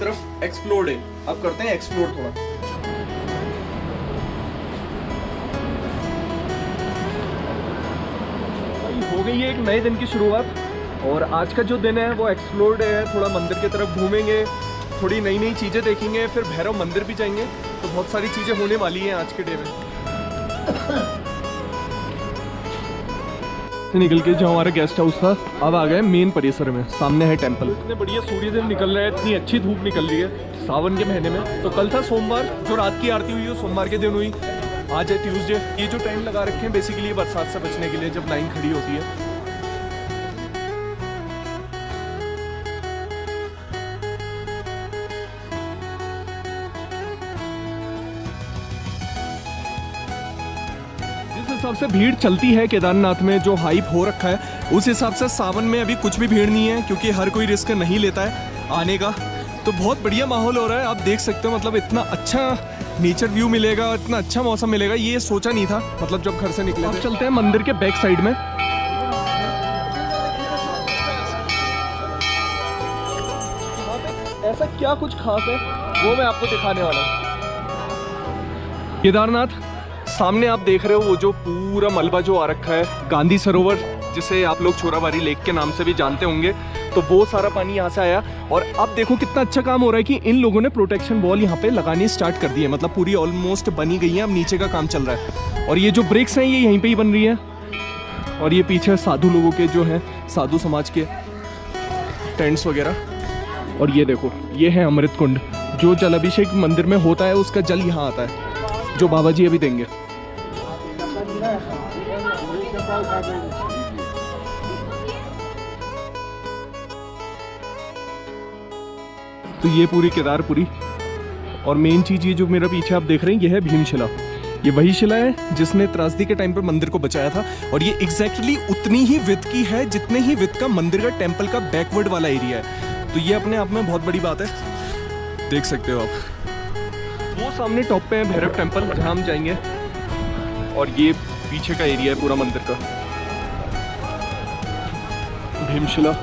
तरफ एक्सप्लोर्ड है। अब करते हैं एक्सप्लोर थोड़ा। हो गई है एक नए दिन की शुरुआत और आज का जो दिन है वो एक्सप्लोर्ड है। थोड़ा मंदिर की तरफ घूमेंगे, थोड़ी नई नई चीज़ें देखेंगे, फिर भैरव मंदिर भी जाएंगे। तो बहुत सारी चीज़ें होने वाली हैं आज के डे में। निकल के जो हमारा गेस्ट हाउस था, अब आ गए मेन परिसर में। सामने है टेंपल। इतने बढ़िया सूर्यदेव निकल रहे हैं, इतनी अच्छी धूप निकल रही है सावन के महीने में। तो कल था सोमवार, जो रात की आरती हुई वो सोमवार के दिन हुई। आज है ट्यूसडे। ये जो टेंट लगा रखे हैं बेसिकली बरसात से बचने के लिए, जब लाइन खड़ी होती है। हिसाब से भीड़ चलती है केदारनाथ में, जो हाइप हो रखा है उस हिसाब से सावन में अभी कुछ भी भीड़ नहीं है, क्योंकि हर कोई रिस्क नहीं लेता है आने का। तो बहुत बढ़िया माहौल हो रहा है, आप देख सकते हो। मतलब इतना अच्छा नेचर व्यू मिलेगा, इतना अच्छा मौसम मिलेगा, ये सोचा नहीं था मतलब जब घर से निकले। अब चलते हैं मंदिर के बैक साइड में। ऐसा क्या कुछ खास है वो मैं आपको दिखाने वाला हूँ। केदारनाथ सामने आप देख रहे हो, वो जो पूरा मलबा जो आ रखा है, गांधी सरोवर जिसे आप लोग छोराबारी लेक के नाम से भी जानते होंगे, तो वो सारा पानी यहाँ से आया। और अब देखो कितना अच्छा काम हो रहा है कि इन लोगों ने प्रोटेक्शन वॉल यहाँ पे लगानी स्टार्ट कर दी है। मतलब पूरी ऑलमोस्ट बनी गई है, अब नीचे का काम चल रहा है। और ये जो ब्रिक्स हैं ये यहीं पे ही बन रही है। और ये पीछे साधु लोगों के जो हैं, साधु समाज के टेंट्स वगैरह। और ये देखो, ये है अमृत कुंड, जो जल अभिषेक मंदिर में होता है उसका जल यहाँ आता है, जो बाबा जी अभी देंगे। तो ये पूरी केदारपुरी। और मेन चीज ये जो मेरा पीछे आप देख रहे हैं, ये है भीमशिला। ये वही शिला है जिसने त्रासदी के टाइम पर मंदिर को बचाया था। और ये एग्जैक्टली उतनी ही विड्थ की है जितने ही विड्थ का मंदिर का टेंपल का बैकवर्ड वाला एरिया है। तो ये अपने आप में बहुत बड़ी बात है, देख सकते हो आप। वो सामने टॉप पे है भैरव टेंपल, जहाँ हम जाएंगे। और ये पीछे का एरिया है पूरा मंदिर का, भीमशिला।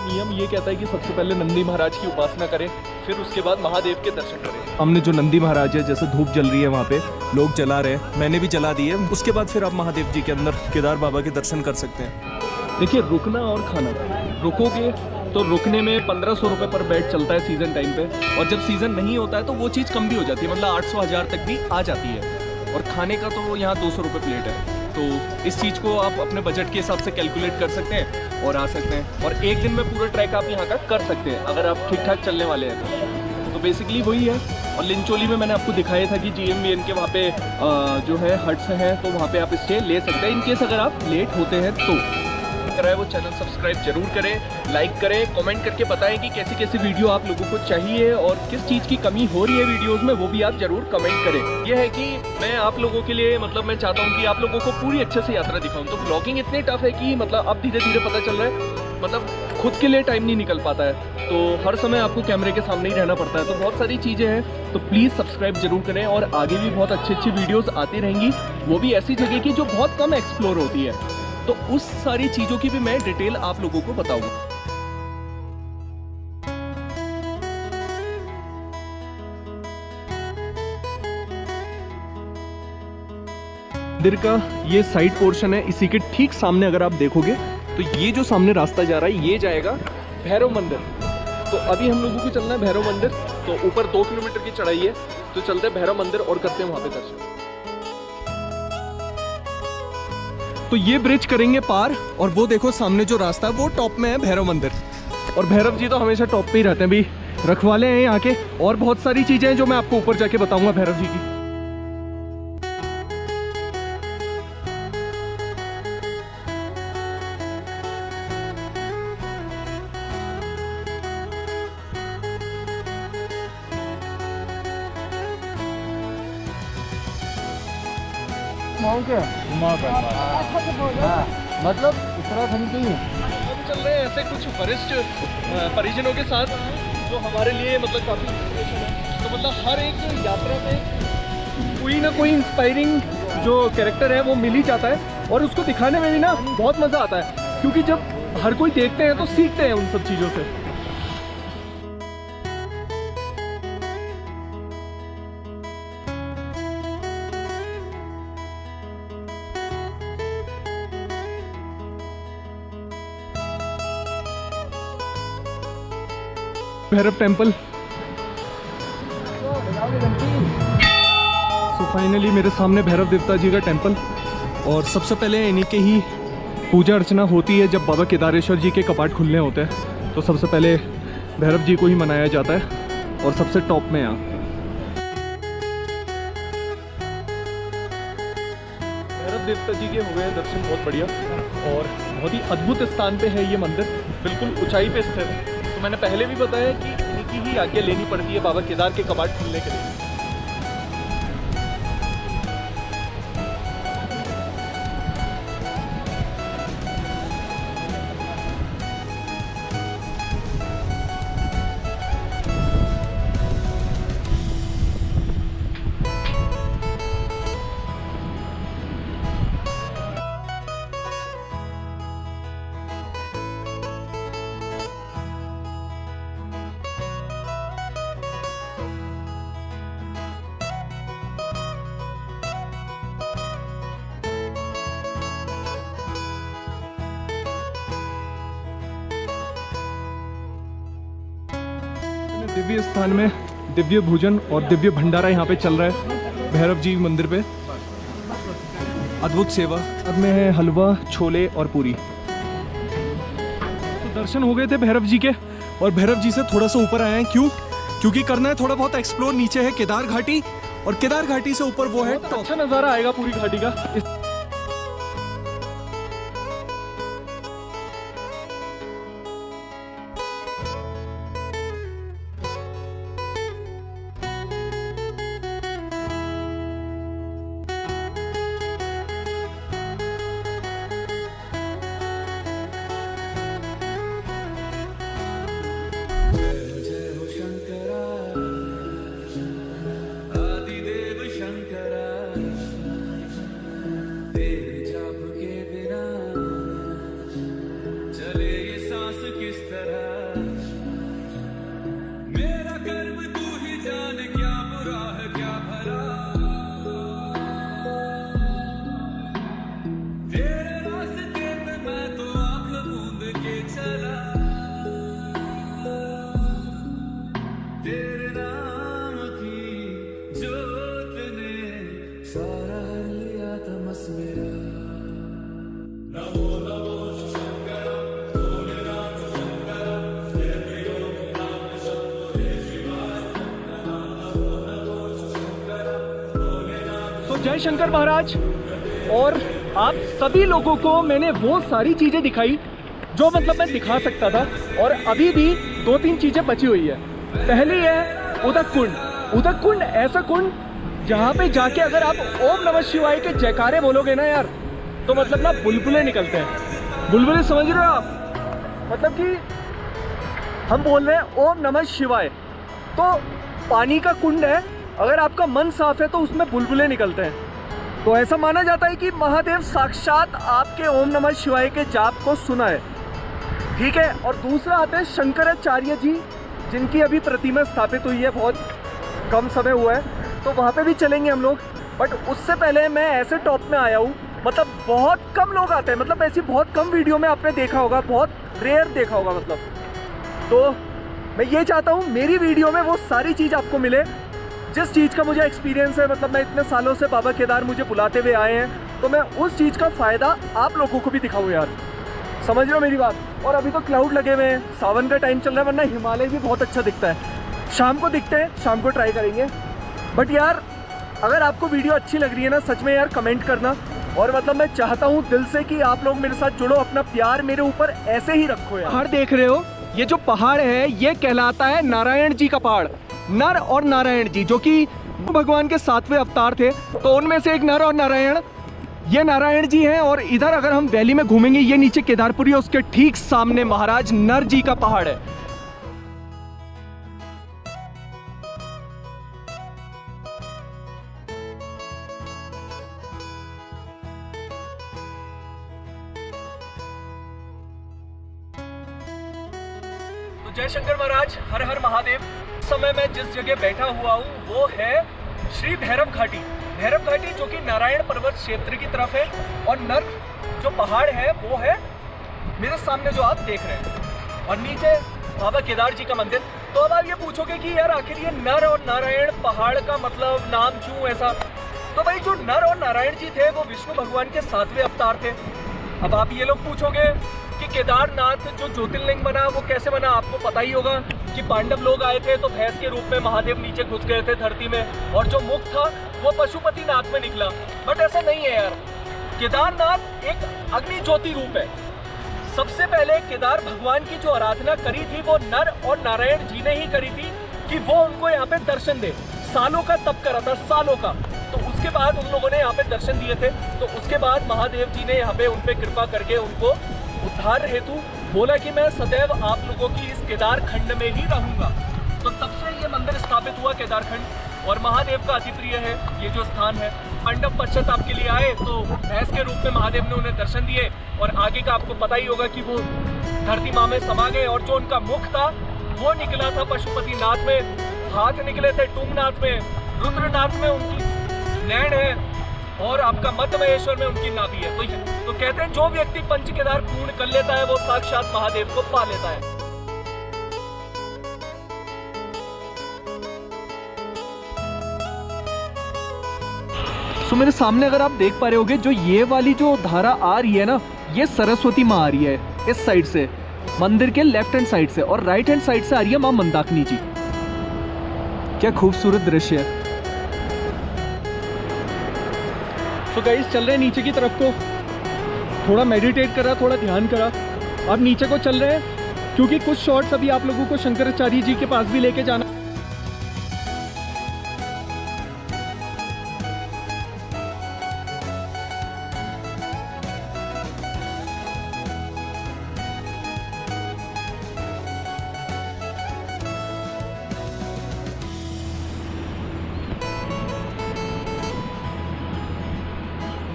नियम ये कहता है कि सबसे पहले नंदी महाराज की उपासना करें, फिर उसके बाद महादेव के दर्शन करें। हमने जो नंदी महाराज है, जैसे धूप जल रही है वहाँ पे लोग जला रहे हैं, मैंने भी जला दी है। उसके बाद फिर आप महादेव जी के अंदर केदार बाबा के दर्शन कर सकते हैं। देखिए, रुकना और खाना, रुकोगे तो रुकने में 1500 रुपये पर बेड चलता है सीजन टाइम पे, और जब सीजन नहीं होता है तो वो चीज़ कम भी हो जाती है, मतलब 800-1000 तक भी आ जाती है। और खाने का तो यहाँ 200 रुपये प्लेट है। तो इस चीज़ को आप अपने बजट के हिसाब से कैलकुलेट कर सकते हैं और आ सकते हैं। और एक दिन में पूरा ट्रैक आप यहाँ का कर सकते हैं अगर आप ठीक ठाक चलने वाले हैं तो बेसिकली वही है। और लिंचोली में मैंने आपको दिखाया था कि GMBN के वहाँ पे जो है हट्स हैं, तो वहाँ पे आप स्टे ले सकते हैं इन केस अगर आप लेट होते हैं तो। कराए वो चैनल सब्सक्राइब जरूर करें, लाइक करें, कमेंट करके बताएं कि कैसी कैसी वीडियो आप लोगों को चाहिए और किस चीज़ की कमी हो रही है वीडियोस में, वो भी आप जरूर कमेंट करें। यह है कि मैं आप लोगों के लिए मतलब मैं चाहता हूँ कि आप लोगों को पूरी अच्छे से यात्रा दिखाऊं। तो ब्लॉगिंग इतनी टफ है कि मतलब अब धीरे धीरे पता चल रहा है, मतलब खुद के लिए टाइम नहीं निकल पाता है, तो हर समय आपको कैमरे के सामने ही रहना पड़ता है। तो बहुत सारी चीज़ें हैं, तो प्लीज़ सब्सक्राइब जरूर करें। और आगे भी बहुत अच्छी अच्छी वीडियोज़ आती रहेंगी, वो भी ऐसी जगह की जो बहुत कम एक्सप्लोर होती है, तो उस सारी चीज़ों की भी मैं डिटेल आप लोगों को बताऊंगा। मंदिर का ये साइड पोर्शन है, इसी के ठीक सामने अगर आप देखोगे तो ये जो सामने रास्ता जा रहा है ये जाएगा भैरव मंदिर। तो अभी हम लोगों को चलना है भैरव मंदिर, तो ऊपर 2 किलोमीटर की चढ़ाई है, तो चलते हैं भैरव मंदिर और करते हैं वहां पे दर्शन। तो ये ब्रिज करेंगे पार, और वो देखो सामने जो रास्ता है वो टॉप में है भैरव मंदिर। और भैरव जी तो हमेशा टॉप पे ही रहते हैं, भी रखवाले हैं यहाँ के। और बहुत सारी चीजें हैं जो मैं आपको ऊपर जाके बताऊंगा भैरव जी की। माउंट है मतलब उत्तराखंड के ही हम चल रहे हैं ऐसे कुछ वरिष्ठ परिजनों के साथ जो हमारे लिए मतलब काफ़ी इंस्पिरेशन है। तो मतलब हर एक यात्रा में कोई ना कोई इंस्पायरिंग जो कैरेक्टर है वो मिल ही जाता है और उसको दिखाने में भी ना बहुत मज़ा आता है, क्योंकि जब हर कोई देखते हैं तो सीखते हैं उन सब चीज़ों से। भैरव टेम्पल। सो फाइनली मेरे सामने भैरव देवता जी का टेम्पल, और सबसे पहले इन्हीं के ही पूजा अर्चना होती है जब बाबा केदारेश्वर जी के कपाट खुलने होते हैं। तो सबसे पहले भैरव जी को ही मनाया जाता है और सबसे टॉप में यहाँ भैरव देवता जी के हुए हैं दर्शन बहुत बढ़िया, और बहुत ही अद्भुत स्थान पे है ये मंदिर, बिल्कुल ऊंचाई पे स्थित है। तो मैंने पहले भी बताया कि इनकी ही आज्ञा लेनी पड़ती है बाबा केदार के कपाट खुलने के लिए। दिव्य स्थान में दिव्य भोजन और दिव्य भंडारा यहाँ पे चल रहा है भैरव जी मंदिर पे। अद्भुत सेवा। अब में है हलवा, छोले और पूरी। तो दर्शन हो गए थे भैरव जी के, और भैरव जी से थोड़ा सा ऊपर आए हैं। क्यों? क्योंकि करना है थोड़ा बहुत एक्सप्लोर। नीचे है केदार घाटी, और केदार घाटी से ऊपर वो है तो अच्छा नज़ारा आएगा पूरी घाटी का। जय शंकर महाराज। और आप सभी लोगों को मैंने वो सारी चीज़ें दिखाई जो मतलब मैं दिखा सकता था, और अभी भी 2-3 चीज़ें बची हुई है। पहली है उदक कुंड। उदक कुंड ऐसा कुंड जहाँ पे जाके अगर आप ओम नमः शिवाय के जयकारे बोलोगे ना यार, तो मतलब ना बुलबुले निकलते हैं। बुलबुले समझ रहे हो आप? मतलब कि हम बोल रहे हैं ओम नमः शिवाय, तो पानी का कुंड है, अगर आपका मन साफ है तो उसमें बुलबुले निकलते हैं। तो ऐसा माना जाता है कि महादेव साक्षात आपके ओम नमः शिवाय के जाप को सुना है। ठीक है। और दूसरा आते हैं शंकराचार्य जी, जिनकी अभी प्रतिमा स्थापित हुई है, बहुत कम समय हुआ है, तो वहाँ पे भी चलेंगे हम लोग। बट उससे पहले मैं ऐसे टॉप में आया हूँ, मतलब बहुत कम लोग आते हैं, मतलब ऐसी बहुत कम वीडियो में आपने देखा होगा, बहुत रेयर देखा होगा मतलब। तो मैं ये चाहता हूँ मेरी वीडियो में वो सारी चीज़ आपको मिले जिस चीज़ का मुझे एक्सपीरियंस है। मतलब मैं इतने सालों से बाबा केदार मुझे बुलाते हुए आए हैं, तो मैं उस चीज़ का फ़ायदा आप लोगों को भी दिखाऊँ यार। समझ रहे हो मेरी बात? और अभी तो क्लाउड लगे हुए हैं, सावन का टाइम चल रहा है, वरना हिमालय भी बहुत अच्छा दिखता है। शाम को दिखते हैं, शाम को ट्राई करेंगे। बट यार अगर आपको वीडियो अच्छी लग रही है ना, सच में यार कमेंट करना। और मतलब मैं चाहता हूँ दिल से कि आप लोग मेरे साथ जुड़ो, अपना प्यार मेरे ऊपर ऐसे ही रखो यार। पहाड़ देख रहे हो, ये जो पहाड़ है ये कहलाता है नारायण जी का पहाड़। नर और नारायण जी जो कि भगवान के 7वें अवतार थे, तो उनमें से एक नर और नारायण ये नारायण जी हैं और इधर अगर हम वैली में घूमेंगे, ये नीचे केदारपुरी है, उसके ठीक सामने महाराज नर जी का पहाड़ है। तो जय शंकर महाराज, हर हर महादेव। इस समय मैं जिस जगह बैठा हुआ हूँ वो है श्री भैरव घाटी। भैरव घाटी जो कि नारायण पर्वत क्षेत्र की तरफ है, और नर जो पहाड़ है वो है मेरे सामने जो आप देख रहे हैं, और नीचे बाबा केदार जी का मंदिर। तो अब आप ये पूछोगे कि यार आखिर ये नर और नारायण पहाड़ का मतलब नाम क्यों ऐसा? तो भाई जो नर और नारायण जी थे वो विष्णु भगवान के 7वें अवतार थे। अब आप ये लोग पूछोगे कि केदारनाथ जो ज्योतिर्लिंग बना वो कैसे बना? आपको पता ही होगा कि पांडव लोग आए थे तो भैंस के रूप में महादेव नीचे घुस गए थे धरती में, और जो मुख था वो पशुपतिनाथ में निकला। बट ऐसा नहीं है यार, केदारनाथ एक अग्नि ज्योति रूप है। सबसे पहले केदार भगवान की जो आराधना करी थी वो नर और नारायण जी ने ही करी थी कि वो उनको यहाँ पे दर्शन दे। सालों का तप करा था, सालों का। तो उसके बाद उन लोगों ने यहाँ पे दर्शन दिए थे। तो उसके बाद महादेव जी ने यहाँ पे उन पे कृपा करके उनको उद्धार हेतु बोला कि मैं सदैव आप लोगों की इस केदार खंड में ही रहूंगा। तो तब से ये मंदिर स्थापित हुआ केदार खंड, और महादेव का अति प्रिय है ये जो स्थान है। पांडव पश्चाताप के लिए आए तो भैंस के रूप में महादेव ने उन्हें दर्शन दिए, और आगे का आपको पता ही होगा कि वो धरती माँ में समा गए, और जो उनका मुख था वो निकला था पशुपतिनाथ में, हाथ निकले थे टुंगनाथ में, रुद्रनाथ में उनकी नैन है, और आपका मध्य महेश्वर में उनकी नाभि है। तो कहते हैं जो व्यक्ति पंच केदार पूर्ण कर लेता है वो साक्षात महादेव को पा लेता है। सो मेरे सामने अगर आप देख पा रहे होगे, जो ये वाली जो धारा आ रही है ना, ये सरस्वती माँ आ रही है इस साइड से, मंदिर के लेफ्ट हैंड साइड से, और राइट हैंड साइड से आ रही है माँ मंदाकिनी जी। क्या खूबसूरत दृश्य है। तो गाइस चल रहे हैं नीचे की तरफ को, थोड़ा मेडिटेट करा, थोड़ा ध्यान करा। अब नीचे को चल रहे हैं क्योंकि कुछ शॉट्स अभी आप लोगों को शंकराचार्य जी के पास भी लेके जाना।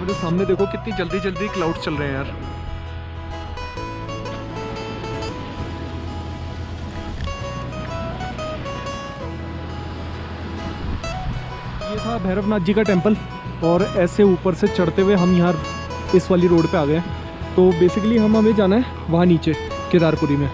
मेरे सामने देखो कितनी जल्दी जल्दी क्लाउड चल रहे हैं यार। ये था भैरवनाथ जी का टेम्पल, और ऐसे ऊपर से चढ़ते हुए हम यहाँ इस वाली रोड पे आ गए। तो बेसिकली हमें जाना है वहाँ नीचे केदारपुरी में।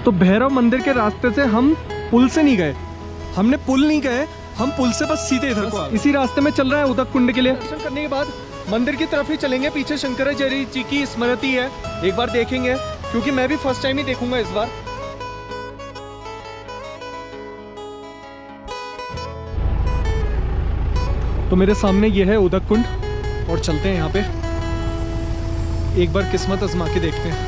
तो भैरव मंदिर के रास्ते से हम पुल से नहीं गए, हमने पुल नहीं गए, हम पुल से बस सीधे इधर को इसी रास्ते में चल रहे हैं उदक कुंड के लिए। दर्शन करने के बाद मंदिर की तरफ ही चलेंगे। पीछे शंकराचार्य जी की स्मृति है, एक बार देखेंगे क्योंकि मैं भी फर्स्ट टाइम ही देखूंगा इस बार। तो मेरे सामने ये है उदक कुंड, और चलते हैं यहाँ पे, एक बार किस्मत आजमा के देखते हैं।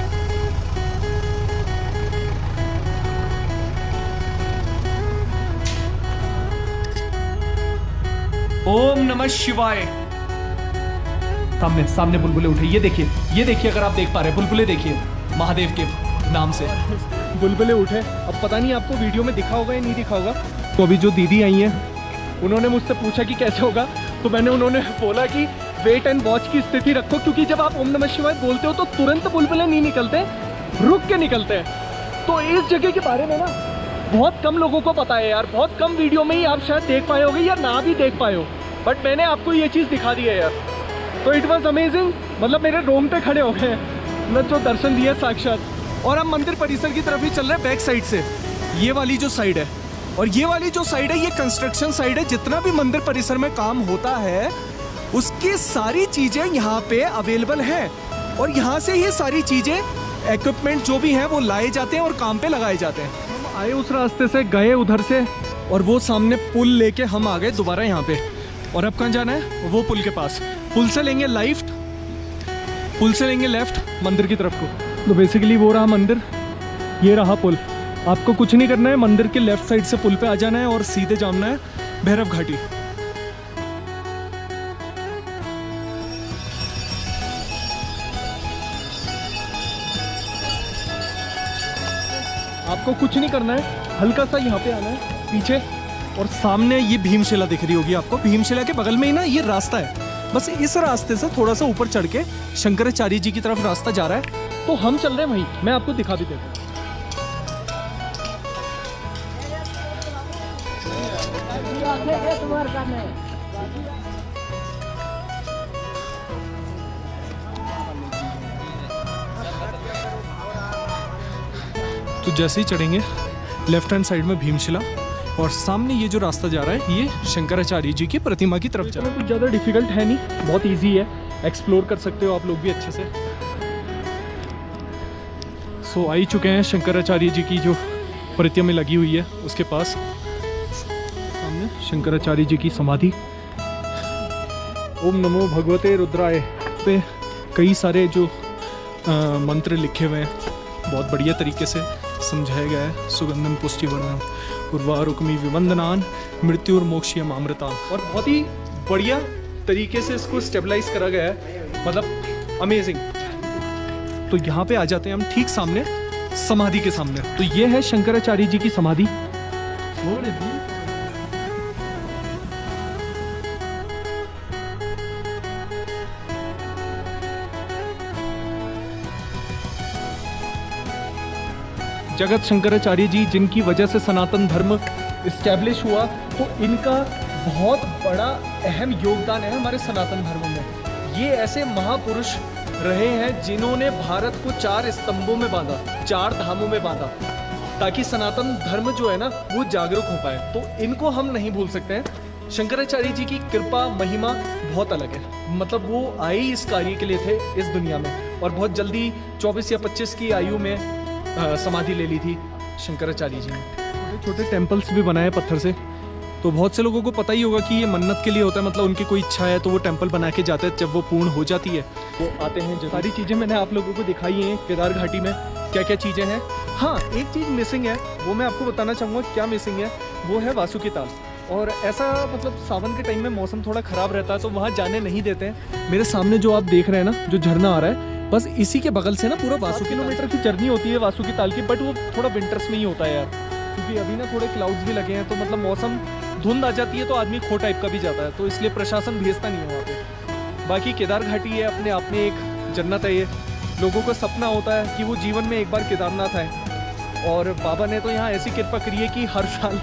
ओम नमः शिवाय। सामने सामने बुलबुले उठे, ये देखिए अगर आप देख पा रहे हैं, बुलबुले देखिए महादेव के नाम से बुलबुले उठे। अब पता नहीं आपको वीडियो में दिखा होगा या नहीं दिखा होगा। तो अभी जो दीदी आई हैं उन्होंने मुझसे पूछा कि कैसे होगा, तो उन्होंने बोला कि वेट एंड वॉच की स्थिति रखो, क्योंकि जब आप ओम नमः शिवाय बोलते हो तो तुरंत बुलबुले नहीं निकलते, रुक के निकलते हैं। तो इस जगह के बारे में ना बहुत कम लोगों को पता है यार, बहुत कम वीडियो में ही आप शायद देख पाए होगे या ना भी देख पाए हो, बट मैंने आपको ये चीज़ दिखा दी है यार। तो इट वॉज अमेजिंग, मतलब मेरे रोंगटे खड़े हो गए मैं जो दर्शन दिए साक्षात। और हम मंदिर परिसर की तरफ ही चल रहे हैं बैक साइड से, ये वाली जो साइड है, और ये वाली जो साइड है ये कंस्ट्रक्शन साइड है। जितना भी मंदिर परिसर में काम होता है उसकी सारी चीज़ें यहाँ पे अवेलेबल है, और यहाँ से ये सारी चीज़ें इक्विपमेंट जो भी हैं वो लाए जाते हैं और काम पे लगाए जाते हैं। हम आए उस रास्ते से, गए उधर से, और वो सामने पुल लेके हम आ गए दोबारा यहाँ पे। और अब कहाँ जाना है? वो पुल के पास। पुल से लेंगे लेफ्ट मंदिर की तरफ को। तो बेसिकली वो रहा मंदिर, ये रहा पुल। आपको कुछ नहीं करना है, मंदिर के लेफ्ट साइड से पुल पे आ जाना है और सीधे जाना है भैरव घाटी। आपको कुछ नहीं करना है, हल्का सा यहाँ पे आना है पीछे, और सामने ये भीमशिला दिख रही होगी आपको। भीमशिला के बगल में ही ना ये रास्ता है, बस इस रास्ते से थोड़ा सा ऊपर चढ़ के शंकराचार्य जी की तरफ रास्ता जा रहा है। तो हम चल रहे हैं वहीं, मैं आपको दिखा भी देता हूँ। तो जैसे ही चढ़ेंगे लेफ्ट हैंड साइड में भीमशिला, और सामने ये जो रास्ता जा रहा है ये शंकराचार्य जी की प्रतिमा की तरफ जा रहा है। कुछ ज़्यादा डिफिकल्ट है नहीं, बहुत इजी है, एक्सप्लोर कर सकते हो आप लोग भी अच्छे से। सो आ ही चुके हैं शंकराचार्य जी की जो प्रतिमा लगी हुई है उसके पास। सामने शंकराचार्य जी की समाधि। ओम नमो भगवते रुद्राय पे कई सारे जो मंत्र लिखे हुए हैं, बहुत बढ़िया तरीके से समझाया गया है। सुगंधम पुष्टि वर्णम उर्वारुकमी विवंदनान मृत्युर्मोक्षयम अमृताम, और बहुत ही बढ़िया तरीके से इसको स्टेबलाइज करा गया है, मतलब अमेजिंग। तो यहाँ पे आ जाते हैं हम ठीक सामने समाधि के सामने। तो ये है शंकराचार्य जी की समाधि। जगत शंकराचार्य जी, जिनकी वजह से सनातन धर्म इस्टेब्लिश हुआ, तो इनका बहुत बड़ा अहम योगदान है हमारे सनातन धर्म में। ये ऐसे महापुरुष रहे हैं जिन्होंने भारत को 4 स्तंभों में बांधा, 4 धामों में बांधा, ताकि सनातन धर्म जो है ना वो जागरूक हो पाए। तो इनको हम नहीं भूल सकते हैं। शंकराचार्य जी की कृपा महिमा बहुत अलग है, मतलब वो आए ही इस कार्य के लिए थे इस दुनिया में, और बहुत जल्दी 24 या 25 की आयु में समाधि ले ली थी शंकराचार्य जी ने। छोटे छोटे टेम्पल्स भी बनाए पत्थर से। तो बहुत से लोगों को पता ही होगा कि ये मन्नत के लिए होता है, मतलब उनकी कोई इच्छा है तो वो टेम्पल बना के जाते हैं, जब वो पूर्ण हो जाती है वो आते हैं। सारी चीज़ें मैंने आप लोगों को दिखाई हैं केदार घाटी में क्या क्या चीज़ें हैं। हाँ, एक चीज़ मिसिंग है, वो मैं आपको बताना चाहूँगा क्या मिसिंग है। वो है वासुकी ताल। और ऐसा मतलब सावन के टाइम में मौसम थोड़ा ख़राब रहता है तो वहाँ जाने नहीं देते हैं। मेरे सामने जो आप देख रहे हैं ना, जो झरना आ रहा है, बस इसी के बगल से ना पूरा 12 किलोमीटर की जर्नी होती है वासुकी ताल की। बट वो थोड़ा विंटर्स में ही होता है यार, क्योंकि अभी ना थोड़े क्लाउड्स भी लगे हैं, तो मतलब मौसम धुंध आ जाती है तो आदमी खो टाइप का भी जाता है, तो इसलिए प्रशासन भेजता नहीं है वहाँ पे। बाकी केदार घाटी है अपने आप में एक जन्नत है। ये लोगों को सपना होता है कि वो जीवन में एक बार केदारनाथ आए, और बाबा ने तो यहाँ ऐसी कृपा करी है कि हर साल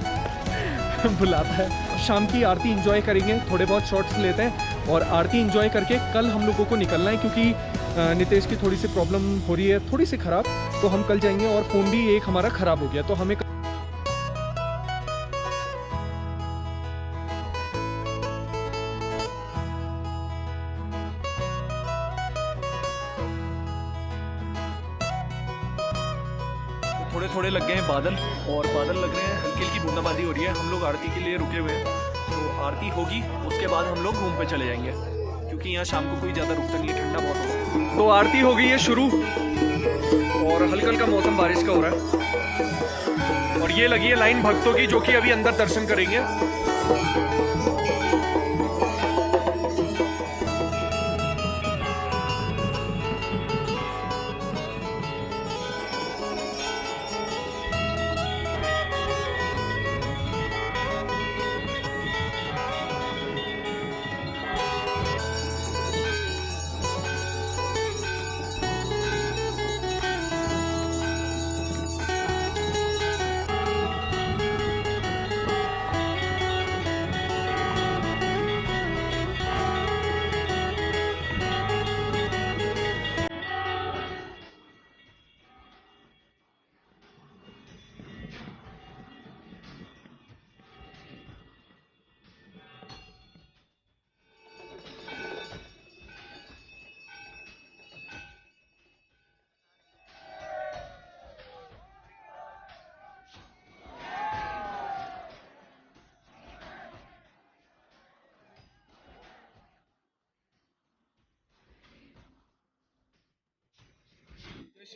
बुलाता है। शाम की आरती एंजॉय करेंगे, थोड़े बहुत शॉट्स लेते हैं, और आरती एंजॉय करके कल हम लोगों को निकलना है, क्योंकि नितेश की थोड़ी सी प्रॉब्लम हो रही है, थोड़ी सी ख़राब, तो हम कल जाएंगे। और फ़ोन भी एक हमारा ख़राब हो गया, तो हमें थोड़े थोड़े लग गए हैं बादल, और बादल लग रहे हैं, हल्की हल्की बूंदाबांदी हो रही है। हम लोग आरती के लिए रुके हुए हैं, तो आरती होगी उसके बाद हम लोग रूम पे चले जाएंगे, क्योंकि यहाँ शाम को कोई ज़्यादा रुकता नहीं है, ठंडा बहुत होगा। तो आरती हो गई है शुरू, और हल्का हल्का मौसम बारिश का हो रहा है, और ये लगी है लाइन भक्तों की जो कि अभी अंदर दर्शन करेंगे।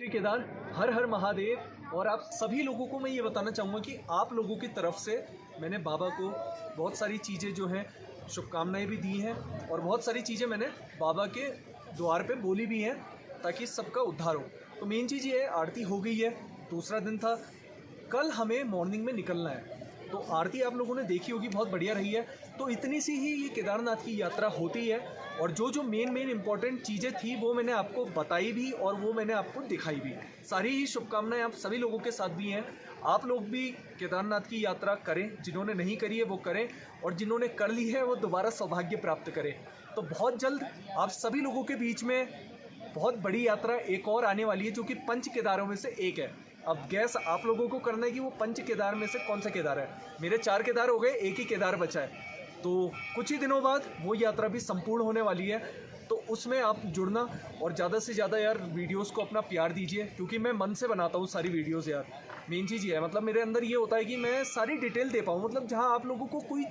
श्री केदार, हर हर महादेव। और आप सभी लोगों को मैं ये बताना चाहूँगा कि आप लोगों की तरफ से मैंने बाबा को बहुत सारी चीज़ें जो हैं शुभकामनाएं भी दी हैं और बहुत सारी चीज़ें मैंने बाबा के द्वार पे बोली भी हैं ताकि सबका उद्धार हो। तो मेन चीज़ ये है, आरती हो गई है, दूसरा दिन था, कल हमें मॉर्निंग में निकलना है। तो आरती आप लोगों ने देखी होगी, बहुत बढ़िया रही है। तो इतनी सी ही ये केदारनाथ की यात्रा होती है और जो जो मेन इंपॉर्टेंट चीज़ें थी वो मैंने आपको बताई भी और वो मैंने आपको दिखाई भी। सारी ही शुभकामनाएं आप सभी लोगों के साथ भी हैं। आप लोग भी केदारनाथ की यात्रा करें, जिन्होंने नहीं करी है वो करें और जिन्होंने कर ली है वो दोबारा सौभाग्य प्राप्त करें। तो बहुत जल्द आप सभी लोगों के बीच में बहुत बड़ी यात्रा एक और आने वाली है जो कि पंच केदारों में से एक है। अब गैस आप लोगों को करना है कि वो पंच केदार में से कौन सा केदार है। मेरे 4 केदार हो गए, एक ही केदार बचा है। तो कुछ ही दिनों बाद वो यात्रा भी संपूर्ण होने वाली है। तो उसमें आप जुड़ना और ज़्यादा से ज़्यादा यार वीडियोस को अपना प्यार दीजिए, क्योंकि मैं मन से बनाता हूँ सारी वीडियोस यार। मेन चीज़ ये है, मतलब मेरे अंदर ये होता है कि मैं सारी डिटेल दे पाऊँ, मतलब जहाँ आप लोगों को कोई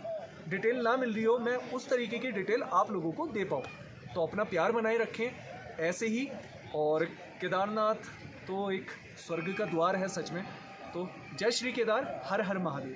डिटेल ना मिल रही हो मैं उस तरीके की डिटेल आप लोगों को दे पाऊँ। तो अपना प्यार बनाए रखें ऐसे ही। और केदारनाथ तो एक स्वर्ग का द्वार है सच में। तो जय श्री केदार, हर हर महादेव।